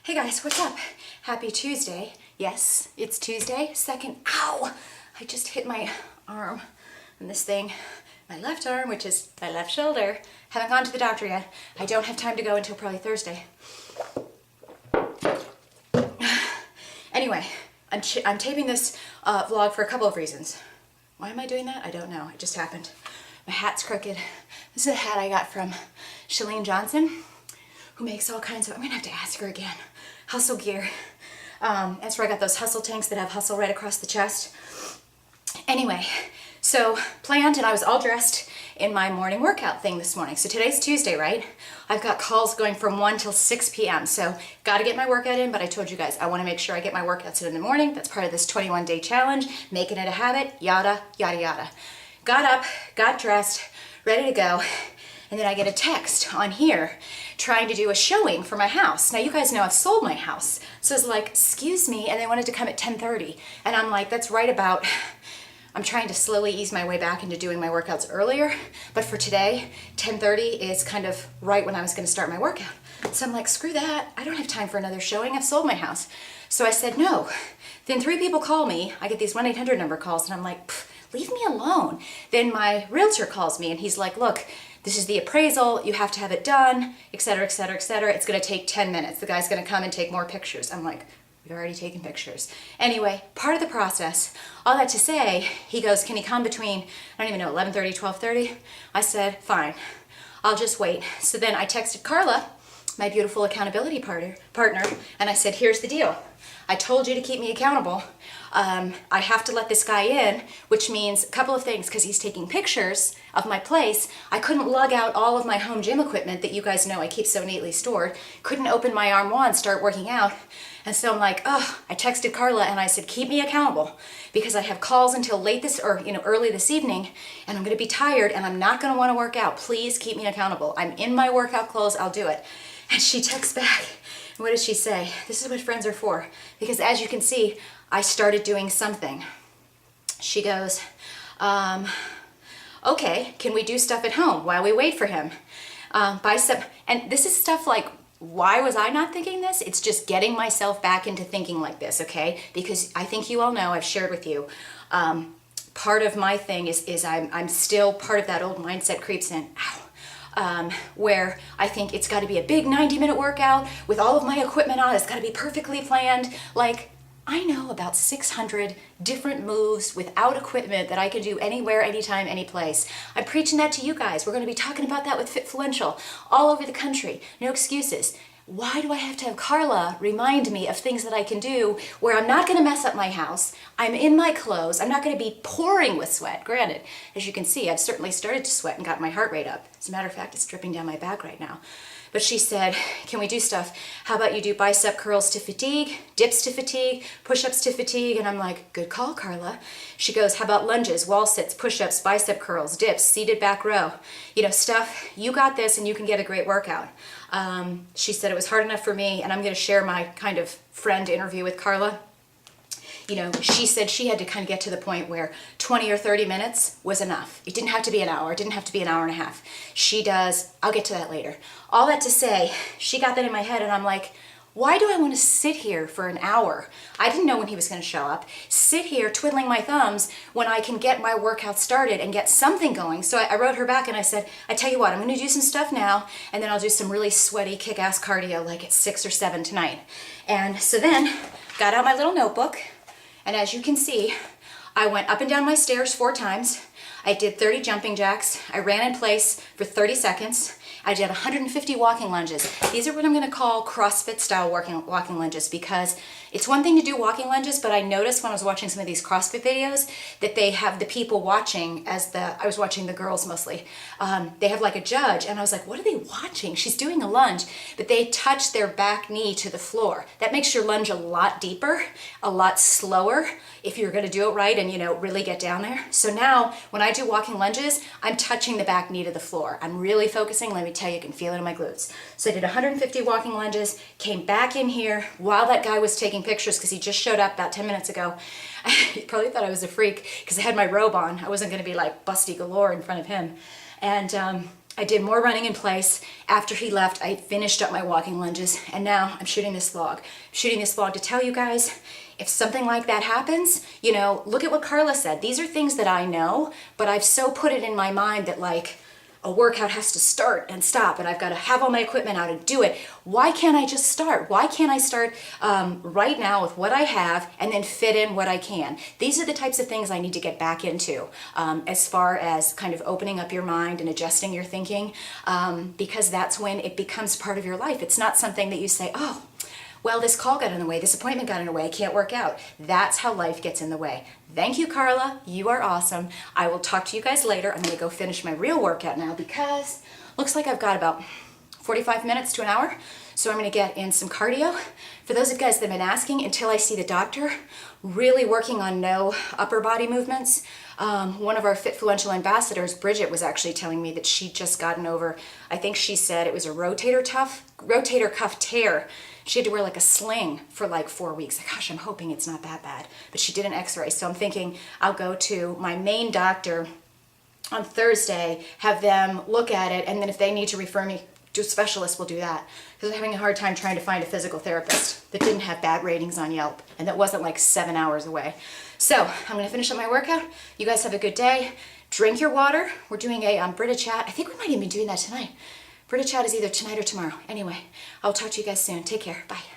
Hey guys, what's up? Happy Tuesday. Yes, it's Tuesday. Ow! I just hit my arm and this thing, my left arm, which is my left shoulder. Haven't gone to the doctor yet. I don't have time to go until probably Thursday. Anyway, I'm taping this vlog for a couple of reasons. Why am I doing that? I don't know. It just happened. My hat's crooked. This is a hat I got from Chalene Johnson, who makes all kinds of, I'm gonna have to ask her again, hustle gear. That's where I got those hustle tanks that have hustle right across the chest. Anyway, so planned, and I was all dressed in my morning workout thing this morning. So today's Tuesday, right? I've got calls going from 1 till 6 p.m. So got to get my workout in, but I told you guys, I want to make sure I get my workouts in the morning. That's part of this 21-day challenge, making it a habit, yada, yada, yada. Got up, got dressed, ready to go. And then I get a text on here trying to do a showing for my house. Now you guys know I've sold my house. So it's like, excuse me, and they wanted to come at 10:30. And I'm like, that's right about, I'm trying to slowly ease my way back into doing my workouts earlier. But for today, 10:30 is kind of right when I was gonna start my workout. So I'm like, screw that, I don't have time for another showing, I've sold my house. So I said no. Then 3 people call me, I get these 1-800 number calls, and I'm like, leave me alone. Then my realtor calls me and he's like, look, this is the appraisal, you have to have it done, et cetera, et cetera, et cetera. It's gonna take 10 minutes. The guy's gonna come and take more pictures. I'm like, we've already taken pictures. Anyway, part of the process, all that to say, he goes, can he come between, I don't even know, 11:30, 12:30? I said, fine, I'll just wait. So then I texted Carla, my beautiful accountability partner, and I said, here's the deal. I told you to keep me accountable. I have to let this guy in, which means a couple of things, because he's taking pictures of my place. I couldn't lug out all of my home gym equipment that you guys know I keep so neatly stored. Couldn't open my armoire and start working out. And so I'm like, oh, I texted Carla and I said, keep me accountable, because I have calls until late this, or early this evening, and I'm gonna be tired and I'm not gonna wanna work out. Please keep me accountable. I'm in my workout clothes, I'll do it. And she texts back. What does she say? This is what friends are for. Because as you can see, I started doing something. She goes, okay, can we do stuff at home while we wait for him? And this is stuff like, why was I not thinking this? It's just getting myself back into thinking like this, okay? Because I think you all know, I've shared with you, part of my thing is I'm still part of that old mindset creeps in. Ow. Where I think it's got to be a big 90-minute workout with all of my equipment on. It's got to be perfectly planned. Like, I know about 600 different moves without equipment that I can do anywhere, anytime, any place. I'm preaching that to you guys. We're going to be talking about that with Fitfluential all over the country. No excuses. Why do I have to have Carla remind me of things that I can do where I'm not going to mess up my house, I'm in my clothes, I'm not going to be pouring with sweat. Granted, as you can see, I've certainly started to sweat and got my heart rate up. As a matter of fact, it's dripping down my back right now. But she said, can we do stuff? How about you do bicep curls to fatigue, dips to fatigue, push-ups to fatigue? And I'm like, good call, Carla. She goes, how about lunges, wall sits, push-ups, bicep curls, dips, seated back row? Stuff, you got this and you can get a great workout. She said it was hard enough for me, and I'm going to share my kind of friend interview with Carla. She said she had to kind of get to the point where 20 or 30 minutes was enough. It didn't have to be an hour. It didn't have to be an hour and a half. She does, I'll get to that later. All that to say, she got that in my head, and I'm like, why do I want to sit here for an hour? I didn't know when he was going to show up. Sit here twiddling my thumbs when I can get my workout started and get something going. So I wrote her back and I said, I tell you what, I'm going to do some stuff now, and then I'll do some really sweaty kick-ass cardio like at 6 or 7 tonight. And so then got out my little notebook, and as you can see, I went up and down my stairs 4 times. I did 30 jumping jacks. I ran in place for 30 seconds. I did 150 walking lunges. These are what I'm gonna call CrossFit style walking lunges, because it's one thing to do walking lunges, but I noticed when I was watching some of these CrossFit videos that they have the people watching I was watching the girls mostly, they have like a judge, and I was like, what are they watching? She's doing a lunge, but they touch their back knee to the floor. That makes your lunge a lot deeper, a lot slower, if you're gonna do it right and really get down there. So now when I do walking lunges, I'm touching the back knee to the floor. I'm really focusing. Let me tell you, I can feel it in my glutes. So I did 150 walking lunges, came back in here while that guy was taking pictures, because he just showed up about 10 minutes ago. He probably thought I was a freak because I had my robe on. I wasn't gonna be like busty galore in front of him. And I did more running in place. After he left, I finished up my walking lunges, and now I'm shooting this vlog. Shooting this vlog to tell you guys, if something like that happens, you know, look at what Carla said. These are things that I know, but I've so put it in my mind that like, a workout has to start and stop, and I've got to have all my equipment out and do it. Why can't I just start? Why can't I start right now with what I have and then fit in what I can? These are the types of things I need to get back into as far as kind of opening up your mind and adjusting your thinking, because that's when it becomes part of your life. It's not something that you say, oh, well, this call got in the way, this appointment got in the way, I can't work out. That's how life gets in the way. Thank you, Carla. You are awesome. I will talk to you guys later. I'm gonna go finish my real workout now because looks like I've got about 45 minutes to an hour. So I'm gonna get in some cardio. For those of you guys that have been asking, until I see the doctor, really working on no upper body movements. One of our Fitfluential ambassadors, Bridget, was actually telling me that she'd just gotten over, I think she said it was a rotator cuff tear. She had to wear like a sling for like 4 weeks. Gosh, I'm hoping it's not that bad. But she did an x-ray. So I'm thinking I'll go to my main doctor on Thursday, have them look at it, and then if they need to refer me to a specialist, we'll do that. Because I'm having a hard time trying to find a physical therapist that didn't have bad ratings on Yelp and that wasn't like 7 hours away. So I'm going to finish up my workout. You guys have a good day. Drink your water. We're doing a Brita chat. I think we might even be doing that tonight. Brita chat is either tonight or tomorrow. Anyway, I'll talk to you guys soon. Take care. Bye.